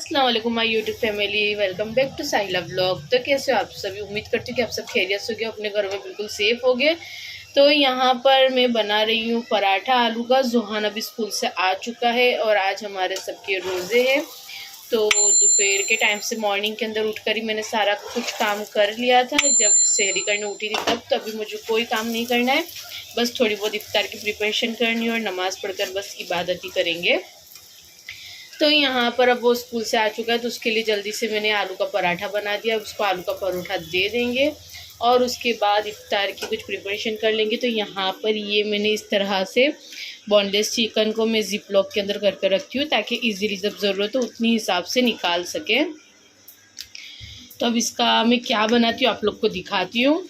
अस्सलाम वालेकुम my YouTube family, welcome back to Sahila vlog. तो कैसे हो आप सभी? उम्मीद करती हूँ कि आप सब खैरियत से हो गए, अपने घर में बिल्कुल सेफ हो गए। तो यहाँ पर मैं बना रही हूँ पराठा आलू का। जोहान अभी स्कूल से आ चुका है और आज हमारे सबके रोज़े हैं। तो दोपहर के टाइम से मॉर्निंग के अंदर उठकर ही मैंने सारा कुछ काम कर लिया था। जब सहरी करने उठी थी तब, तो अभी मुझे कोई काम नहीं करना है, बस थोड़ी बहुत इफ्तार की प्रिपरेशन करनी है और नमाज़ पढ़कर बस इबादत ही करेंगे। तो यहाँ पर अब वो स्कूल से आ चुका है, तो उसके लिए जल्दी से मैंने आलू का पराठा बना दिया। उसको आलू का परोठा दे देंगे और उसके बाद इफ्तार की कुछ प्रिपरेशन कर लेंगे। तो यहाँ पर ये मैंने इस तरह से बोनलेस चिकन को मैं जिप लॉक के अंदर करके रखती हूँ, ताकि इजीली जब ज़रूरत हो उतनी हिसाब से निकाल सके। तो अब इसका मैं क्या बनाती हूँ आप लोग को दिखाती हूँ।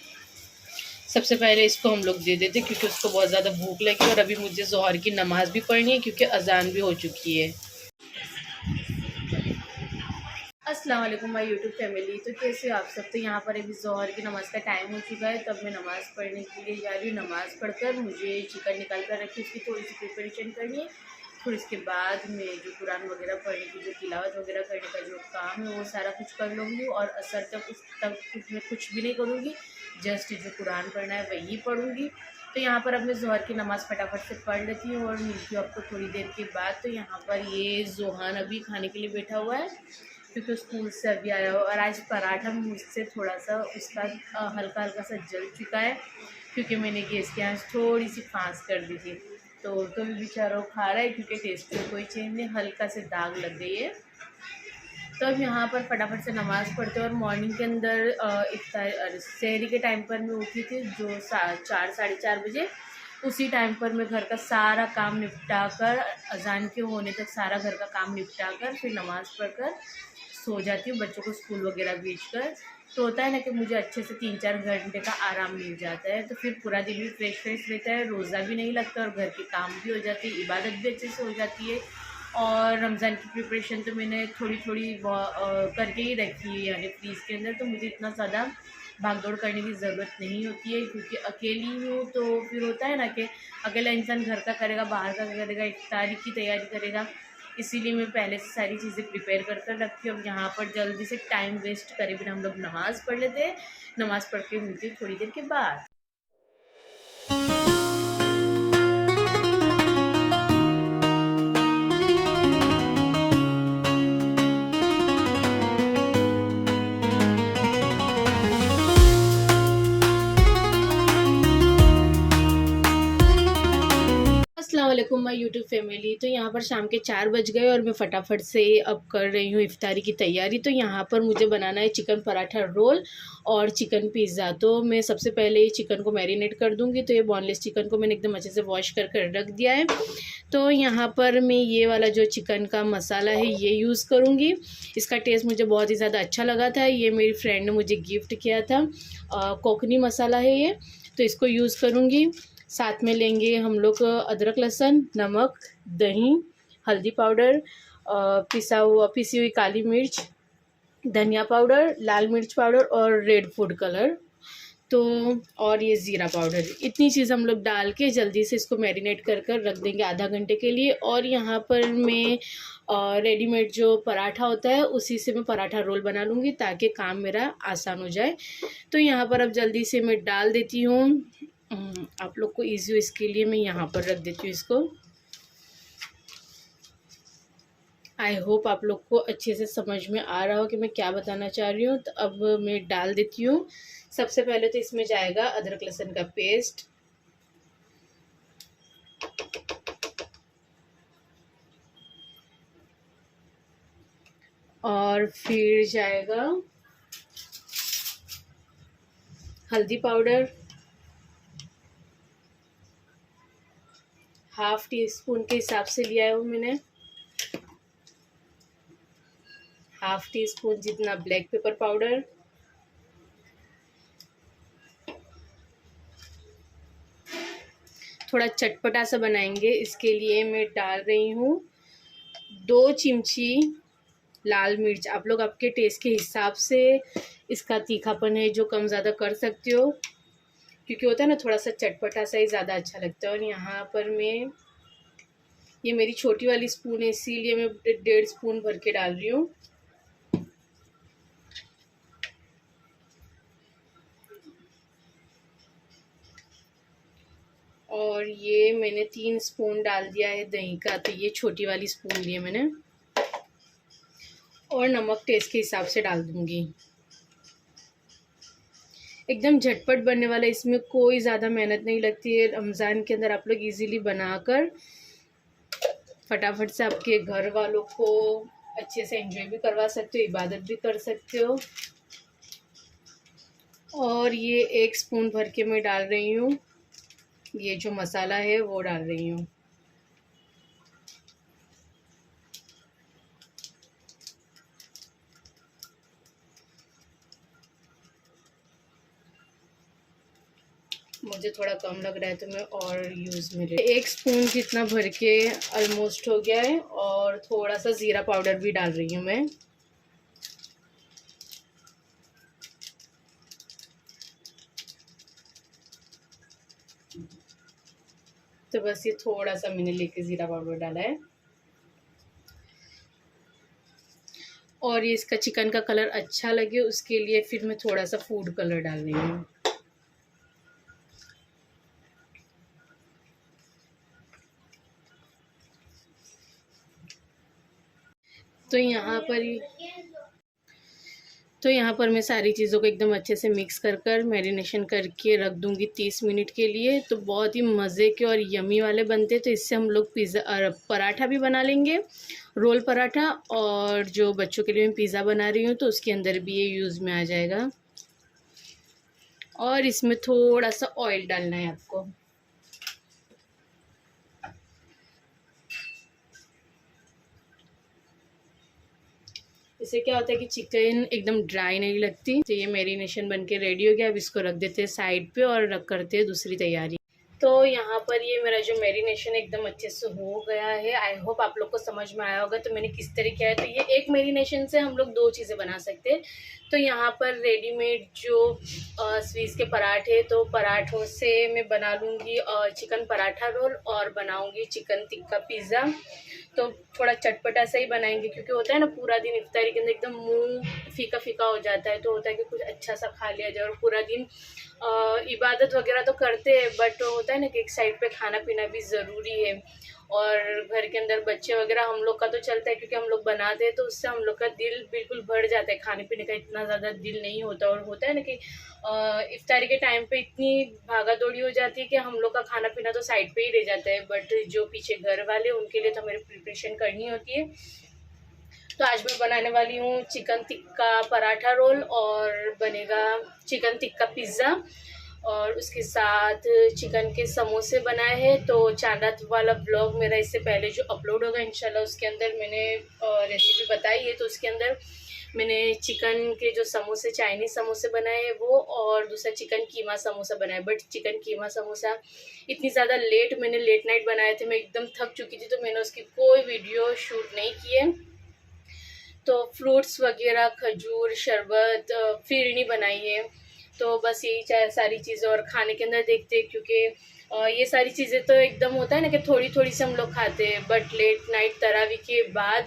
सबसे पहले इसको हम लोग दे देते, क्योंकि उसको बहुत ज़्यादा भूख लगी और अभी मुझे ज़ोहर की नमाज़ भी पढ़नी है, क्योंकि अजान भी हो चुकी है। अस्सलाम वालेकुम माय यूट्यूब फैमिली। तो कैसे हो आप सब? तो यहाँ पर अभी ज़ोहर की नमाज़ का टाइम हो चुका है, तब मैं नमाज़ पढ़ने के लिए जा रही हूँ। नमाज़ पढ़कर मुझे चिकन निकाल कर रखी, उसकी थोड़ी सी प्रिपरेशन करनी है। फिर उसके बाद मैं जो कुरान वगैरह पढ़ने की, जो तिलावत वगैरह करने का जो काम है वो सारा कुछ कर लूँगी। और असर तक मैं कुछ भी नहीं करूँगी, जस्ट जो कुरान पढ़ना है वही पढ़ूँगी। तो यहाँ पर अब मैं ज़ोहर की नमाज़ फटाफट से पढ़ लेती हूँ और मिलती हूँ आपको थोड़ी देर के बाद। तो यहाँ पर ये जोहान अभी खाने के लिए बैठा हुआ है, क्योंकि स्कूल से अभी आया हो। और आज पराठा मुझसे थोड़ा सा उसका हल्का हल्का सा जल चुका है, क्योंकि मैंने गैस की आंच थोड़ी सी फास्ट कर दी थी। तो भी बेचारा खा रहा है, क्योंकि टेस्ट में कोई चेंज नहीं, हल्का से दाग लग गई है। तो अब यहाँ पर फटाफट से नमाज़ पढ़ते और मॉर्निंग के अंदर इफ्तार सहरी के टाइम पर मैं उठी थी, जो 4 साढ़े 4 बजे। उसी टाइम पर मैं घर का सारा काम निपटा कर, अजान के होने तक सारा घर का काम निपटा कर फिर नमाज़ पढ़कर सो जाती हूँ, बच्चों को स्कूल वगैरह भेजकर। तो होता है ना कि मुझे अच्छे से 3-4 घंटे का आराम मिल जाता है, तो फिर पूरा दिन भी फ्रेश रहता है, रोज़ा भी नहीं लगता और घर के काम भी हो जाते हैं, इबादत भी अच्छे से हो जाती है। और रमज़ान की प्रिपरेशन तो मैंने थोड़ी थोड़ी करके ही रखी है, यानी फ्रीज़ के अंदर। तो मुझे इतना ज़्यादा भाग दौड़ करने की ज़रूरत नहीं होती है, क्योंकि अकेली हूँ। तो फिर होता है ना कि अकेला इंसान घर का करेगा, बाहर का करेगा, इफ्तारी की तैयारी करेगा, इसीलिए मैं पहले से सारी चीज़ें प्रिपेयर कर कर रखती हूँ। अब यहाँ पर जल्दी से टाइम वेस्ट करे बिना हम लोग नमाज़ पढ़ लेते हैं। नमाज़ पढ़ के मिलती हूँ थोड़ी देर के बाद। अस्सलाम वालेकुम माय यूट्यूब फैमिली। तो यहाँ पर शाम के 4 बज गए और मैं फटाफट से अब कर रही हूँ इफ्तारी की तैयारी। तो यहाँ पर मुझे बनाना है चिकन पराठा रोल और चिकन पिज़्ज़ा। तो मैं सबसे पहले चिकन को मैरिनेट कर दूँगी। तो ये बोनलेस चिकन को मैंने एकदम अच्छे से वॉश कर कर रख दिया है। तो यहाँ पर मैं ये वाला जो चिकन का मसाला है ये यूज़ करूँगी। इसका टेस्ट मुझे बहुत ही ज़्यादा अच्छा लगा था, ये मेरी फ्रेंड ने मुझे गिफ्ट किया था। कोकनी मसाला है ये, तो इसको यूज़ करूँगी। साथ में लेंगे हम लोग अदरक लहसुन, नमक, दही, हल्दी पाउडर, पिसी हुई काली मिर्च, धनिया पाउडर, लाल मिर्च पाउडर और रेड फूड कलर, तो और ये ज़ीरा पाउडर। इतनी चीज़ हम लोग डाल के जल्दी से इसको मैरिनेट कर कर रख देंगे आधा घंटे के लिए। और यहाँ पर मैं रेडीमेड जो पराठा होता है उसी से मैं पराठा रोल बना लूँगी, ताकि काम मेरा आसान हो जाए। तो यहाँ पर अब जल्दी से मैं डाल देती हूँ। आप लोग को ईजी हो इसके लिए मैं यहाँ पर रख देती हूँ इसको। आई होप आप लोग को अच्छे से समझ में आ रहा हो कि मैं क्या बताना चाह रही हूँ। तो अब मैं डाल देती हूँ। सबसे पहले तो इसमें जाएगा अदरक लहसुन का पेस्ट, और फिर जाएगा हल्दी पाउडर, ½ टीस्पून के हिसाब से लिया है वो मैंने। ½ टीस्पून जितना ब्लैक पेपर पाउडर, थोड़ा चटपटा सा बनाएंगे इसके लिए मैं डाल रही हूँ 2 चिमची लाल मिर्च। आप लोग आपके टेस्ट के हिसाब से इसका तीखापन है जो कम ज़्यादा कर सकते हो, क्योंकि होता है ना थोड़ा सा चटपटा सा ही ज़्यादा अच्छा लगता है। और यहाँ पर मैं ये मेरी छोटी वाली स्पून है, इसीलिए मैं 1.5 स्पून भर के डाल रही हूँ। और ये मैंने 3 स्पून डाल दिया है दही का, तो ये छोटी वाली स्पून ली है मैंने। और नमक टेस्ट के हिसाब से डाल दूँगी। एकदम झटपट बनने वाला, इसमें कोई ज़्यादा मेहनत नहीं लगती है। रमज़ान के अंदर आप लोग इजीली बनाकर फटाफट से आपके घर वालों को अच्छे से एंजॉय भी करवा सकते हो, इबादत भी कर सकते हो। और ये 1 स्पून भर के मैं डाल रही हूँ, ये जो मसाला है वो डाल रही हूँ। मुझे थोड़ा कम लग रहा है तो मैं और यूज़ में 1 स्पून जितना भर के ऑलमोस्ट हो गया है। और थोड़ा सा ज़ीरा पाउडर भी डाल रही हूँ मैं। तो बस ये थोड़ा सा मैंने लेके ज़ीरा पाउडर डाला है। और ये इसका चिकन का कलर अच्छा लगे उसके लिए फिर मैं थोड़ा सा फूड कलर डाल रही हूँ। तो यहाँ पर मैं सारी चीज़ों को एकदम अच्छे से मिक्स कर मैरिनेशन करके रख दूँगी 30 मिनट के लिए। तो बहुत ही मज़े के और यमी वाले बनते, तो इससे हम लोग पिज़्ज़ा पराठा भी बना लेंगे, रोल पराठा। और जो बच्चों के लिए मैं पिज़्ज़ा बना रही हूँ तो उसके अंदर भी ये यूज़ में आ जाएगा। और इसमें थोड़ा सा ऑयल डालना है आपको। इससे क्या होता है कि चिकन एकदम ड्राई नहीं लगती। तो ये मैरिनेशन बन के रेडी हो गया। अब इसको रख देते हैं साइड पे और रख करते हैं दूसरी तैयारी। तो यहाँ पर ये मेरा जो मैरिनेशन एकदम अच्छे से हो गया है। आई होप आप लोग को समझ में आया होगा तो मैंने किस तरह किया है। तो ये एक मैरिनेशन से हम लोग 2 चीज़ें बना सकते हैं। तो यहाँ पर रेडीमेड जो स्वीज के पराठे, तो पराठों से मैं बना लूँगी चिकन पराठा रोल और बनाऊँगी चिकन टिक्का पिज़्ज़ा। तो थोड़ा चटपटा सा ही बनाएंगे क्योंकि होता है ना पूरा दिन इफ्तारी के अंदर एकदम मुंह फीका फीका हो जाता है। तो होता है कि कुछ अच्छा सा खा लिया जाए। और पूरा दिन इबादत वगैरह तो करते हैं बट होता है ना कि एक साइड पे खाना पीना भी ज़रूरी है। और घर के अंदर बच्चे वगैरह हम लोग का तो चलता है क्योंकि हम लोग बनाते हैं, तो उससे हम लोग का दिल बिल्कुल भर जाता है। खाने पीने का इतना ज़्यादा दिल नहीं होता। और होता है ना कि इफ्तारी के टाइम पे इतनी भागा दौड़ी हो जाती है कि हम लोग का खाना पीना तो साइड पे ही रह जाता है। बट जो पीछे घर वाले उनके लिए तो हमें प्रिपरेशन करनी होती है। तो आज मैं बनाने वाली हूँ चिकन टिक्का पराठा रोल और बनेगा चिकन टिक्का पिज़्ज़ा। और उसके साथ चिकन के समोसे बनाए हैं। तो चांदा वाला ब्लॉग मेरा इससे पहले जो अपलोड होगा इंशाल्लाह उसके अंदर मैंने रेसिपी बताई है। तो उसके अंदर मैंने चिकन के जो समोसे चाइनीज़ समोसे बनाए हैं वो, और दूसरा चिकन कीमा समोसा बनाया। बट चिकन कीमा समोसा इतनी ज़्यादा मैंने लेट नाइट बनाए थे, मैं एकदम थक चुकी थी तो मैंने उसकी कोई वीडियो शूट नहीं की है। तो फ्रूट्स वगैरह खजूर शरबत फिरनी बनाई है। तो बस यही सारी चीज़ें। और खाने के अंदर देखते हैं क्योंकि ये सारी चीज़ें तो एकदम होता है ना कि थोड़ी थोड़ी से हम लोग खाते हैं। बट लेट नाइट तरावी के बाद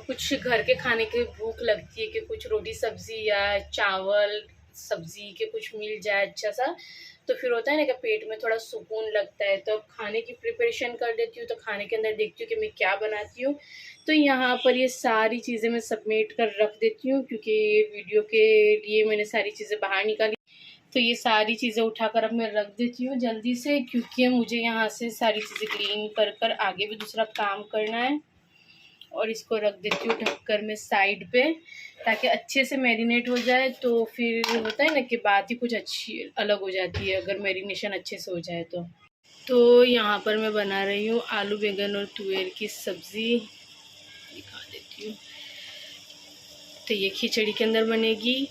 कुछ घर के खाने की भूख लगती है कि कुछ रोटी सब्ज़ी या चावल सब्ज़ी के कुछ मिल जाए अच्छा सा। तो फिर होता है ना कि पेट में थोड़ा सुकून लगता है। तो खाने की प्रिपरेशन कर देती हूँ। तो खाने के अंदर देखती हूँ कि मैं क्या बनाती हूँ। तो यहाँ पर ये सारी चीज़ें मैं सबमिट कर रख देती हूँ क्योंकि ये वीडियो के लिए मैंने सारी चीज़ें बाहर निकाली। तो ये सारी चीज़ें उठाकर अब मैं रख देती हूँ जल्दी से, क्योंकि मुझे यहाँ से सारी चीज़ें क्लीन कर आगे भी दूसरा काम करना है। और इसको रख देती हूँ ढककर मैं साइड पे, ताकि अच्छे से मैरिनेट हो जाए। तो फिर होता है ना कि बात ही कुछ अच्छी अलग हो जाती है अगर मैरिनेशन अच्छे से हो जाए तो यहाँ पर मैं बना रही हूँ आलू बैंगन और तुअर की सब्ज़ी, दिखा देती हूँ। तो ये खिचड़ी के अंदर बनेगी।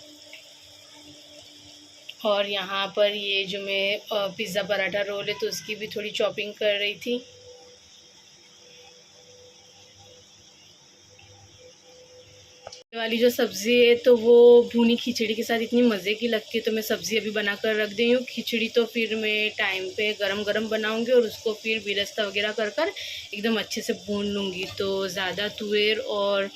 और यहाँ पर ये जो मैं पिज़्ज़ा पराठा रोल है तो उसकी भी थोड़ी चॉपिंग कर रही थी। ये वाली जो सब्ज़ी है तो वो भुनी खिचड़ी के साथ इतनी मज़े की लगती है, तो मैं सब्ज़ी अभी बना कर रख दी हूँ। खिचड़ी तो फिर मैं टाइम पे गरम गरम बनाऊँगी और उसको फिर बिरस्ता वगैरह कर कर एकदम अच्छे से भून लूँगी। तो ज़्यादा तुअर और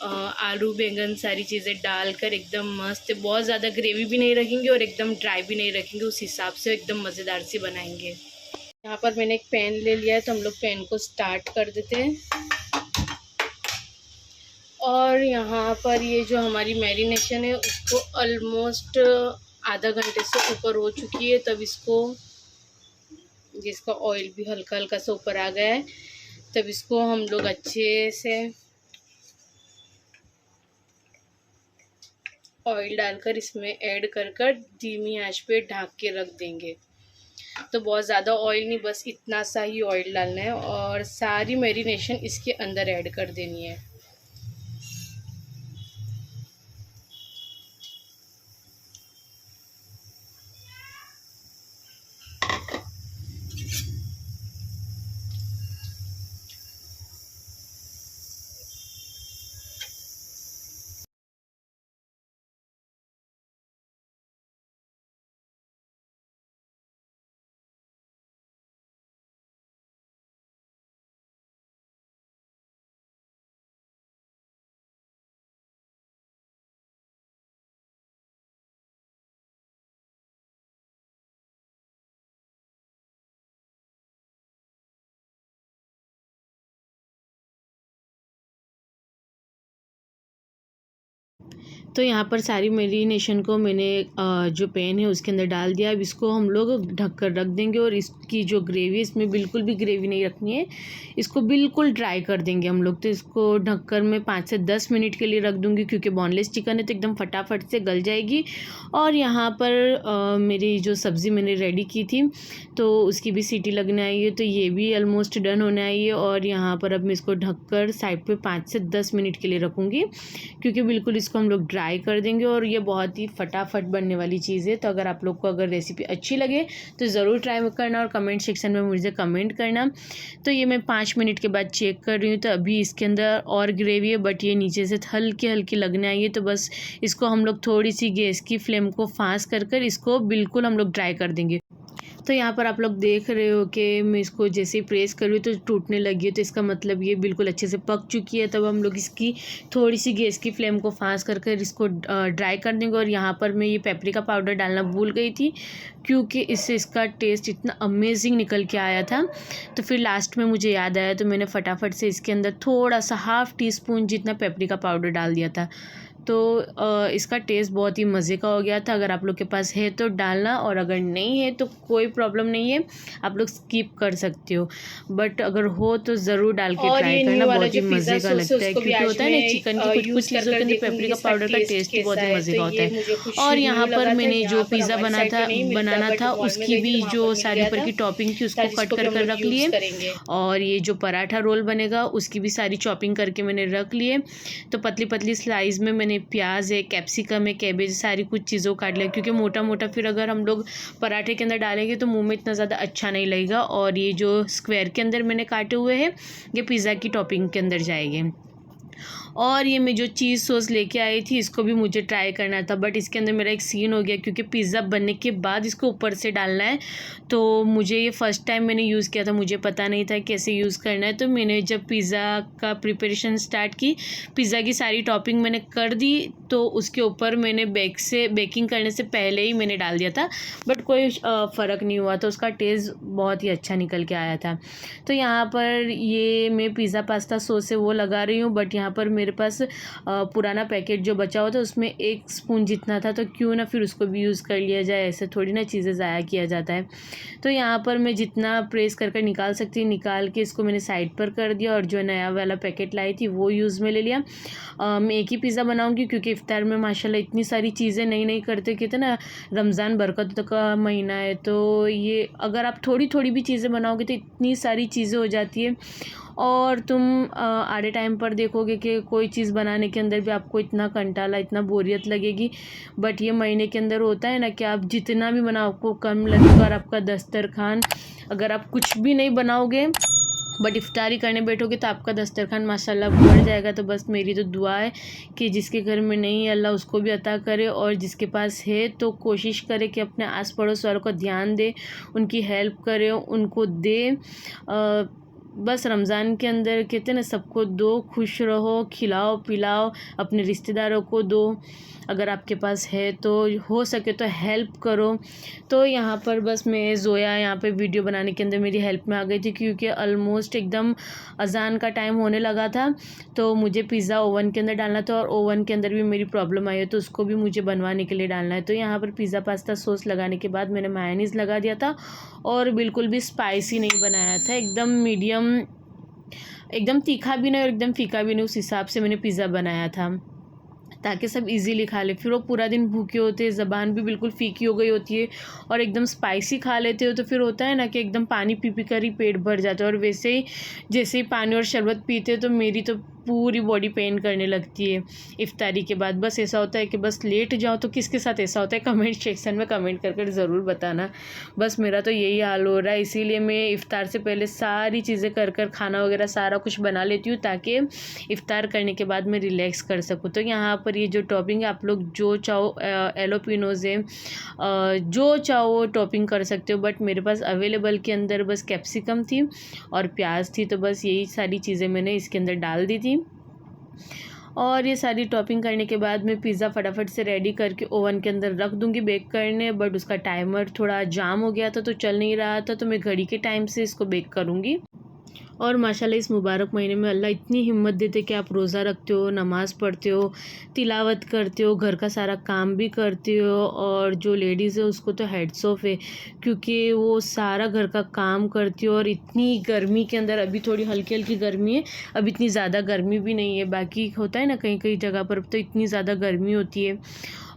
आलू बैंगन सारी चीज़ें डालकर एकदम मस्त, बहुत ज़्यादा ग्रेवी भी नहीं रखेंगे और एकदम ड्राई भी नहीं रखेंगे, उस हिसाब से एकदम मज़ेदार सी बनाएंगे। यहाँ पर मैंने एक पैन ले लिया है, तो हम लोग पैन को स्टार्ट कर देते हैं। और यहाँ पर ये जो हमारी मैरिनेशन है उसको ऑलमोस्ट आधा घंटे से ऊपर हो चुकी है, तब इसको, जिसका ऑयल भी हल्का हल्का सा ऊपर आ गया है, तब इसको हम लोग अच्छे से ऑयल डालकर इसमें ऐड कर कर धीमी आंच पे ढक के रख देंगे। तो बहुत ज़्यादा ऑयल नहीं, बस इतना सा ही ऑयल डालना है और सारी मैरिनेशन इसके अंदर ऐड कर देनी है। तो यहाँ पर सारी मैरिनेशन को मैंने जो पैन है उसके अंदर डाल दिया। अब इसको हम लोग ढक कर रख देंगे और इसकी जो ग्रेवी है, इसमें बिल्कुल भी ग्रेवी नहीं रखनी है, इसको बिल्कुल ड्राई कर देंगे हम लोग। तो इसको ढककर मैं 5 से 10 मिनट के लिए रख दूँगी, क्योंकि बोनलेस चिकन है तो एकदम फटाफट से गल जाएगी। और यहाँ पर मेरी जो सब्ज़ी मैंने रेडी की थी तो उसकी भी सीटी लगने आई है, तो ये भी ऑलमोस्ट डन होने आई है। और यहाँ पर अब मैं इसको ढककर साइड पे 5 से 10 मिनट के लिए रखूँगी, क्योंकि बिल्कुल इसको हम लोग ड्राई कर देंगे और ये बहुत ही फटाफट बनने वाली चीज़ है। तो अगर आप लोग को अगर रेसिपी अच्छी लगे तो ज़रूर ट्राई करना और कमेंट सेक्शन में मुझे कमेंट करना। तो ये मैं 5 मिनट के बाद चेक कर रही हूँ, तो अभी इसके अंदर और ग्रेवी है, बट ये नीचे से हल्की हल्की लगने आई है। तो बस इसको हम लोग थोड़ी सी गैस की फ्लेम को फास्ट कर कर इसको बिल्कुल हम लोग ड्राई कर देंगे। तो यहाँ पर आप लोग देख रहे हो कि मैं इसको जैसे ही प्रेस कर रही हूँ तो टूटने लगी है, तो इसका मतलब ये बिल्कुल अच्छे से पक चुकी है। तब हम लोग इसकी थोड़ी सी गैस की फ्लेम को फास्ट कर कर इसको ड्राई कर देंगे। और यहाँ पर मैं ये पेपरिका पाउडर डालना भूल गई थी, क्योंकि इससे इसका टेस्ट इतना अमेजिंग निकल के आया था। तो फिर लास्ट में मुझे याद आया, तो मैंने फटाफट से इसके अंदर थोड़ा सा ½ टीस्पून जितना पेपरिका पाउडर डाल दिया था। तो इसका टेस्ट बहुत ही मज़े का हो गया था। अगर आप लोग के पास है तो डालना, और अगर नहीं है तो कोई प्रॉब्लम नहीं है, आप लोग स्किप कर सकते हो, बट अगर हो तो ज़रूर डाल के ट्राई करना, बहुत ही मज़े का लगता है। क्योंकि होता है ना चिकन की कुछ कुछ चीज़ों के अंदर पेपरिका पाउडर का टेस्ट बहुत ही मज़े का होता है। और यहाँ पर मैंने जो पिज़्ज़ा बनाना था उसकी भी जो सारी ऊपर की टॉपिंग थी उसको कट कर कर रख लिए। और ये जो पराठा रोल बनेगा उसकी भी सारी चॉपिंग करके मैंने रख लिए। तो पतली पतली स्लाइस में मैंने प्याज है, कैप्सिकम है, कैबेज, सारी कुछ चीज़ों को काट लिया, क्योंकि मोटा मोटा फिर अगर हम लोग पराठे के अंदर डालेंगे तो मुंह में इतना ज़्यादा अच्छा नहीं लगेगा। और ये जो स्क्वायर के अंदर मैंने काटे हुए हैं ये पिज़्ज़ा की टॉपिंग के अंदर जाएंगे। और ये मैं जो चीज़ सॉस लेके आई थी इसको भी मुझे ट्राई करना था, बट इसके अंदर मेरा एक सीन हो गया, क्योंकि पिज़्ज़ा बनने के बाद इसको ऊपर से डालना है। तो मुझे ये फ़र्स्ट टाइम मैंने यूज़ किया था, मुझे पता नहीं था कैसे यूज़ करना है। तो मैंने जब पिज़्ज़ा का प्रिपरेशन स्टार्ट की, पिज़्ज़ा की सारी टॉपिंग मैंने कर दी, तो उसके ऊपर मैंने बेकिंग करने से पहले ही मैंने डाल दिया था, बट कोई फ़र्क नहीं हुआ, तो उसका टेस्ट बहुत ही अच्छा निकल के आया था। तो यहाँ पर ये मैं पिज़्ज़ा पास्ता सॉस है वो लगा रही हूँ, बट यहाँ पर मेरे पास पुराना पैकेट जो बचा हुआ था उसमें 1 स्पून जितना था, तो क्यों ना फिर उसको भी यूज़ कर लिया जाए, ऐसे थोड़ी ना चीज़ें ज़ाया किया जाता है। तो यहाँ पर मैं जितना प्रेस कर कर निकाल सकती हूँ निकाल के इसको मैंने साइड पर कर दिया, और जो नया वाला पैकेट लाई थी वो यूज़ में ले लिया। मैं एक ही पिज़्ज़ा बनाऊँगी, क्योंकि इफ्तार में माशाल्लाह इतनी सारी चीज़ें नई नई करते कहते ना, रमज़ान बरकत का महीना है, तो ये अगर आप थोड़ी थोड़ी भी चीज़ें बनाओगे तो इतनी सारी चीज़ें हो जाती है। और तुम आधे टाइम पर देखोगे कि कोई चीज़ बनाने के अंदर भी आपको इतना कंटाला, इतना बोरियत लगेगी, बट ये महीने के अंदर होता है ना कि आप जितना भी बनाओ आपको कम लगेगा। और आपका दस्तरखान, अगर आप कुछ भी नहीं बनाओगे बट इफ्तारी करने बैठोगे तो आपका दस्तरखान माशाल्लाह बढ़ जाएगा। तो बस मेरी तो दुआ है कि जिसके घर में नहीं है अल्लाह उसको भी अता करे, और जिसके पास है तो कोशिश करे कि अपने आस पड़ोस वालों को ध्यान दे, उनकी हेल्प करे, उनको दे। बस रमज़ान के अंदर कहते हैं ना, सबको दो, खुश रहो, खिलाओ पिलाओ, अपने रिश्तेदारों को दो, अगर आपके पास है तो हो सके तो हेल्प करो। तो यहाँ पर बस मैं ज़ोया यहाँ पे वीडियो बनाने के अंदर मेरी हेल्प में आ गई थी, क्योंकि ऑलमोस्ट एकदम अज़ान का टाइम होने लगा था। तो मुझे पिज़्ज़ा ओवन के अंदर डालना था, और ओवन के अंदर भी मेरी प्रॉब्लम आई है, तो उसको भी मुझे बनवाने के लिए डालना है। तो यहाँ पर पिज़्ज़ा पास्ता सॉस लगाने के बाद मैंने मायोनीज़ लगा दिया था, और बिल्कुल भी स्पाइसी नहीं बनाया था, एकदम मीडियम, एकदम तीखा भी नहीं और एकदम फीका भी नहीं, उस हिसाब से मैंने पिज़्ज़ा बनाया था ताकि सब इजीली खा ले। फिर वो पूरा दिन भूखे होते हैं, ज़बान भी बिल्कुल फीकी हो गई होती है, और एकदम स्पाइसी खा लेते हो तो फिर होता है ना कि एकदम पानी पी पी कर ही पेट भर जाता है। और वैसे ही जैसे ही पानी और शरबत पीते तो मेरी तो पूरी बॉडी पेन करने लगती है इफ्तारी के बाद। बस ऐसा होता है कि बस लेट जाओ। तो किसके साथ ऐसा होता है कमेंट सेक्शन में कमेंट कर ज़रूर बताना। बस मेरा तो यही हाल हो रहा है, इसीलिए मैं इफ्तार से पहले सारी चीज़ें कर खाना वगैरह सारा कुछ बना लेती हूँ, ताकि इफ्तार करने के बाद मैं रिलैक्स कर सकूँ। तो यहाँ पर ये जो टॉपिंग है, आप लोग जो चाहो एलोपिनोज है, जो चाहो टॉपिंग कर सकते हो, बट मेरे पास अवेलेबल के अंदर बस कैप्सिकम थी और प्याज थी, तो बस यही सारी चीज़ें मैंने इसके अंदर डाल दी थी। और ये सारी टॉपिंग करने के बाद मैं पिज़्ज़ा फटाफट से रेडी करके ओवन के अंदर रख दूँगी बेक करने, बट उसका टाइमर थोड़ा जाम हो गया था तो चल नहीं रहा था, तो मैं घड़ी के टाइम से इसको बेक करूँगी। और माशाल्लाह इस मुबारक महीने में अल्लाह इतनी हिम्मत देते कि आप रोज़ा रखते हो, नमाज़ पढ़ते हो, तिलावत करते हो, घर का सारा काम भी करते हो। और जो लेडीज़ है उसको तो हेड्स ऑफ है, क्योंकि वो सारा घर का काम करती हो, और इतनी गर्मी के अंदर, अभी थोड़ी हल्की हल्की गर्मी है, अब इतनी ज़्यादा गर्मी भी नहीं है। बाकी होता है ना कहीं कहीं जगह पर तो इतनी ज़्यादा गर्मी होती है,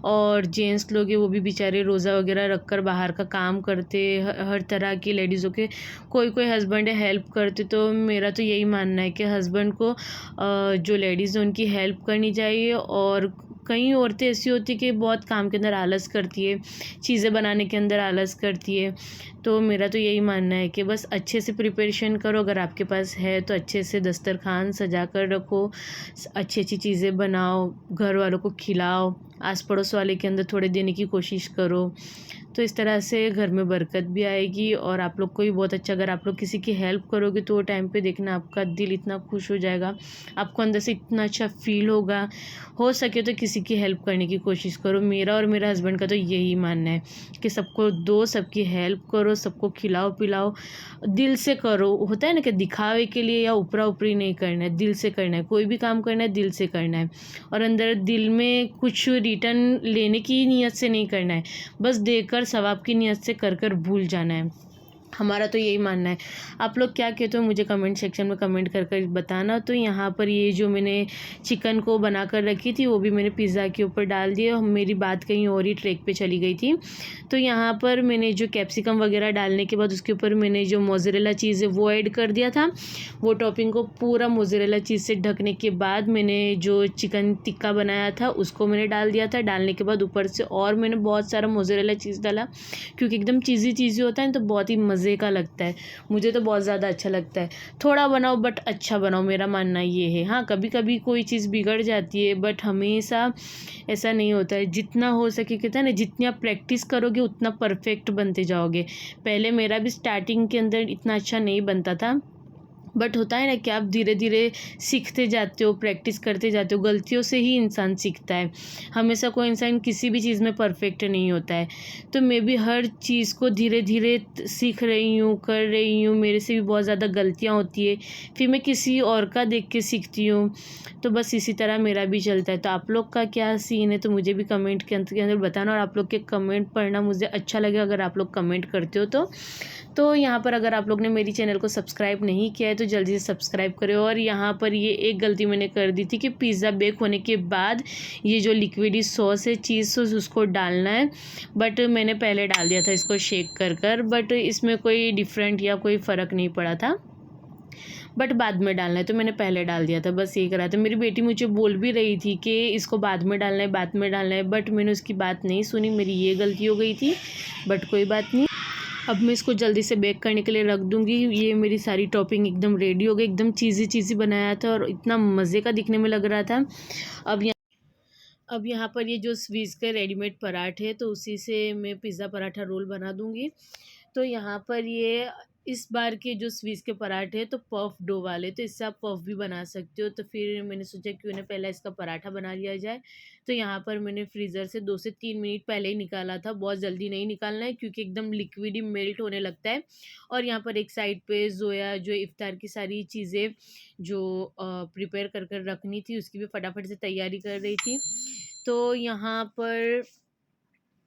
और जेंट्स लोग हैं वो भी बेचारे रोज़ा वगैरह रख कर बाहर का काम करते, हर तरह की लेडीज़ों के कोई कोई हस्बैंड हेल्प करते। तो मेरा तो यही मानना है कि हस्बैंड को जो लेडीज़ हैं उनकी हेल्प करनी चाहिए। और कई औरतें ऐसी होती कि बहुत काम के अंदर आलस करती है, चीज़ें बनाने के अंदर आलस करती है। तो मेरा तो यही मानना है कि बस अच्छे से प्रिपरेशन करो, अगर आपके पास है तो अच्छे से दस्तरखान सजा कर रखो, अच्छी अच्छी चीज़ें बनाओ, घर वालों को खिलाओ, आस पड़ोस वाले के अंदर थोड़े देने की कोशिश करो। तो इस तरह से घर में बरकत भी आएगी, और आप लोग को भी बहुत अच्छा, अगर आप लोग किसी की हेल्प करोगे तो वो टाइम पे देखना आपका दिल इतना खुश हो जाएगा, आपको अंदर से इतना अच्छा फील होगा। हो सके तो किसी की हेल्प करने की कोशिश करो। मेरा और मेरे हस्बैंड का तो यही मानना है कि सबको दो, सबकी हेल्प करो, सबको खिलाओ पिलाओ, दिल से करो। होता है ना कि दिखावे के लिए या ऊपरा ऊपरी नहीं करना है, दिल से करना है। कोई भी काम करना है दिल से करना है, और अंदर दिल में कुछ रिटर्न लेने की नीयत से नहीं करना है, बस देकर सवाब की नीयत से कर भूल जाना है। हमारा तो यही मानना है। आप लोग क्या कहते हो मुझे कमेंट सेक्शन में कमेंट कर बताना। तो यहाँ पर ये जो मैंने चिकन को बना कर रखी थी वो भी मैंने पिज़्ज़ा के ऊपर डाल दिया, और मेरी बात कहीं और ही ट्रैक पे चली गई थी। तो यहाँ पर मैंने जो कैप्सिकम वगैरह डालने के बाद उसके ऊपर मैंने जो मोज़रेला चीज़ है वो ऐड कर दिया था। वो टॉपिंग को पूरा मोज़रेला चीज़ से ढकने के बाद मैंने जो चिकन टिक्का बनाया था उसको मैंने डाल दिया था। डालने के बाद ऊपर से और मैंने बहुत सारा मोज़रेला चीज़ डाला, क्योंकि एकदम चीज़ी होता है तो बहुत ही मज़े का लगता है। मुझे तो बहुत ज़्यादा अच्छा लगता है। थोड़ा बनाओ बट अच्छा बनाओ, मेरा मानना ये है। हाँ, कभी कभी कोई चीज़ बिगड़ जाती है, बट हमेशा ऐसा नहीं होता है। जितना हो सके, कहते हैं ना, जितनी आप प्रैक्टिस करोगे उतना परफेक्ट बनते जाओगे। पहले मेरा भी स्टार्टिंग के अंदर इतना अच्छा नहीं बनता था, बट होता है ना कि आप धीरे धीरे सीखते जाते हो, प्रैक्टिस करते जाते हो। गलतियों से ही इंसान सीखता है, हमेशा कोई इंसान किसी भी चीज़ में परफेक्ट नहीं होता है। तो मैं भी हर चीज़ को धीरे धीरे सीख रही हूँ, कर रही हूँ। मेरे से भी बहुत ज़्यादा गलतियाँ होती है, फिर मैं किसी और का देख के सीखती हूँ। तो बस इसी तरह मेरा भी चलता है। तो आप लोग का क्या सीन है तो मुझे भी कमेंट के अंदर बताना, और आप लोग के कमेंट पढ़ना मुझे अच्छा लगेगा अगर आप लोग कमेंट करते हो तो यहाँ पर अगर आप लोग ने मेरी चैनल को सब्सक्राइब नहीं किया है तो जल्दी से सब्सक्राइब करें। और यहाँ पर ये एक गलती मैंने कर दी थी कि पिज़्ज़ा बेक होने के बाद ये जो लिक्विडी सॉस है, चीज़ सॉस, उसको डालना है, बट मैंने पहले डाल दिया था इसको शेक कर बट इसमें कोई डिफरेंट या कोई फ़र्क नहीं पड़ा था, बट बाद में डालना है तो मैंने पहले डाल दिया था। बस यही करा था। मेरी बेटी मुझे बोल भी रही थी कि इसको बाद में डालना है, बाद में डालना है, बट मैंने उसकी बात नहीं सुनी। मेरी ये गलती हो गई थी, बट कोई बात नहीं। अब मैं इसको जल्दी से बेक करने के लिए रख दूँगी। ये मेरी सारी टॉपिंग एकदम रेडी हो गई, एकदम चीज़ी बनाया था और इतना मज़े का दिखने में लग रहा था। अब यहाँ पर ये जो स्वीज़ के रेडीमेड पराठे, तो उसी से मैं पिज़्ज़ा पराठा रोल बना दूँगी। तो यहाँ पर ये इस बार के जो स्वीज़ के पराठे हैं तो पफ डो वाले, तो इससे आप पफ भी बना सकते हो। तो फिर मैंने सोचा क्यों ना पहले इसका पराठा बना लिया जाए। तो यहाँ पर मैंने फ्रीज़र से 2 से 3 मिनट पहले ही निकाला था, बहुत जल्दी नहीं निकालना है क्योंकि एकदम लिक्विड ही मेल्ट होने लगता है। और यहाँ पर एक साइड पे ज़ोया जो इफ़्तार की सारी चीज़ें जो प्रिपेयर कर कर रखनी थी उसकी भी फटाफट से तैयारी कर रही थी। तो यहाँ पर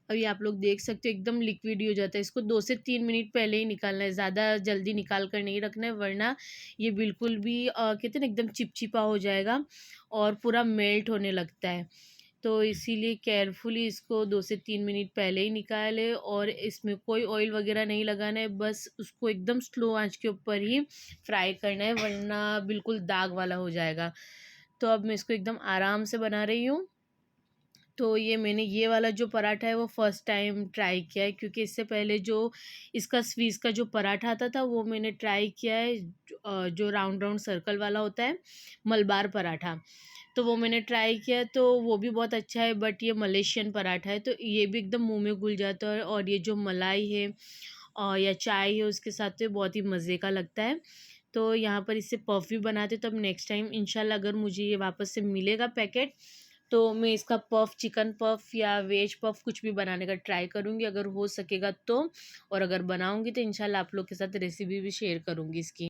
अभी आप लोग देख सकते हो एकदम लिक्विड ही हो जाता है। इसको 2 से 3 मिनट पहले ही निकालना है, ज़्यादा जल्दी निकाल कर नहीं रखना है, वरना ये बिल्कुल भी कहते हैं ना एकदम चिपचिपा हो जाएगा और पूरा मेल्ट होने लगता है। तो इसीलिए केयरफुली इसको 2 से 3 मिनट पहले ही निकालें और इसमें कोई ऑयल वगैरह नहीं लगाना है, बस उसको एकदम स्लो आँच के ऊपर ही फ्राई करना है, वरना बिल्कुल दाग वाला हो जाएगा। तो अब मैं इसको एकदम आराम से बना रही हूँ। तो ये मैंने ये वाला जो पराठा है वो फ़र्स्ट टाइम ट्राई किया है, क्योंकि इससे पहले जो इसका स्वीज़ का जो पराठा आता था वो मैंने ट्राई किया है, जो राउंड राउंड सर्कल वाला होता है, मलबार पराठा। तो वो मैंने ट्राई किया तो वो भी बहुत अच्छा है, बट ये मलेशियन पराठा है तो ये भी एकदम मुँह में घुल जाता है और ये जो मलाई है या चाय है उसके साथ तो ये बहुत ही मज़े का लगता है। तो यहाँ पर इससे पफ़ भी बनाते, तो अब नेक्स्ट टाइम इंशाल्लाह अगर मुझे ये वापस से मिलेगा पैकेट तो मैं इसका पफ़, चिकन पफ़ या वेज पफ़ कुछ भी बनाने का ट्राई करूँगी अगर हो सकेगा तो। और अगर बनाऊँगी तो इंशाल्लाह आप लोग के साथ रेसिपी भी शेयर करूँगी इसकी।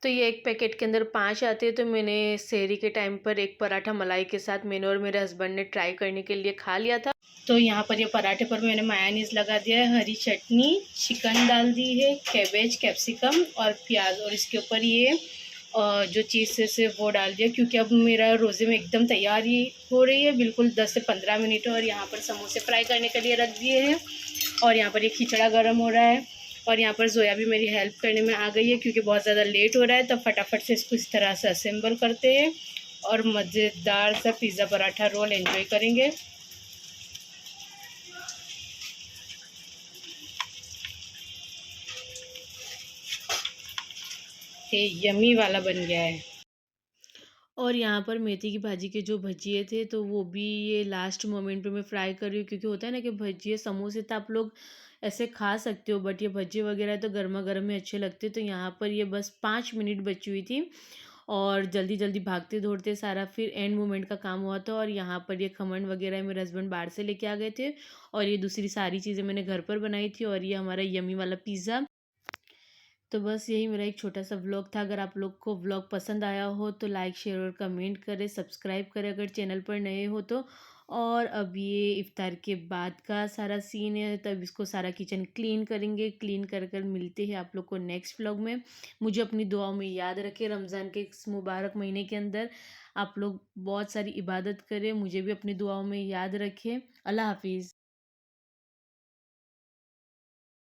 तो ये एक पैकेट के अंदर 5 आते हैं, तो मैंने सेहरी के टाइम पर एक पराठा मलाई के साथ मैंने और मेरे हस्बैंड ने ट्राई करने के लिए खा लिया था। तो यहाँ पर ये पराठे पर मैंने मायोनीज़ लगा दिया है, हरी चटनी, चिकन डाल दी है, कैबेज, कैप्सिकम और प्याज, और इसके ऊपर ये जो चीज़ है वो डाल दिया, क्योंकि अब मेरा रोज़े में एकदम तैयारी हो रही है, बिल्कुल 10 से 15 मिनट। और यहाँ पर समोसे फ्राई करने के लिए रख दिए हैं और यहाँ पर ये खिचड़ा गर्म हो रहा है और यहाँ पर ज़ोया भी मेरी हेल्प करने में आ गई है क्योंकि बहुत ज़्यादा लेट हो रहा है। तो फटाफट से इसको इस तरह से असेंबल करते हैं और मज़ेदार सा पिज़्ज़ा पराठा रोल एंजॉय करेंगे। ये यमी वाला बन गया है। और यहाँ पर मेथी की भाजी के जो भजिए थे तो वो भी ये लास्ट मोमेंट पे मैं फ्राई कर रही हूँ, क्योंकि होता है ना कि भजिए समोसे तो आप लोग ऐसे खा सकते हो, बट ये भजिए वगैरह तो गर्मा गर्म में अच्छे लगते। तो यहाँ पर ये बस 5 मिनट बची हुई थी और जल्दी जल्दी भागते दौड़ते सारा फिर एंड मोमेंट का काम हुआ था। और यहाँ पर ये खमन वगैरह मेरे हस्बैंड बाहर से लेके आ गए थे और ये दूसरी सारी चीज़ें मैंने घर पर बनाई थी और ये हमारा यमी वाला पिज़्ज़ा। तो बस यही मेरा एक छोटा सा व्लॉग था। अगर आप लोग को व्लॉग पसंद आया हो तो लाइक शेयर और कमेंट करें, सब्सक्राइब करें अगर चैनल पर नए हो तो। और अब ये इफ्तार के बाद का सारा सीन है, तब इसको सारा किचन क्लीन करेंगे। क्लीन कर कर मिलते हैं आप लोग को नेक्स्ट व्लॉग में। मुझे अपनी दुआओं में याद रखें, रमज़ान के इस मुबारक महीने के अंदर आप लोग बहुत सारी इबादत करें, मुझे भी अपनी दुआओं में याद रखें। अल्लाह हाफिज़।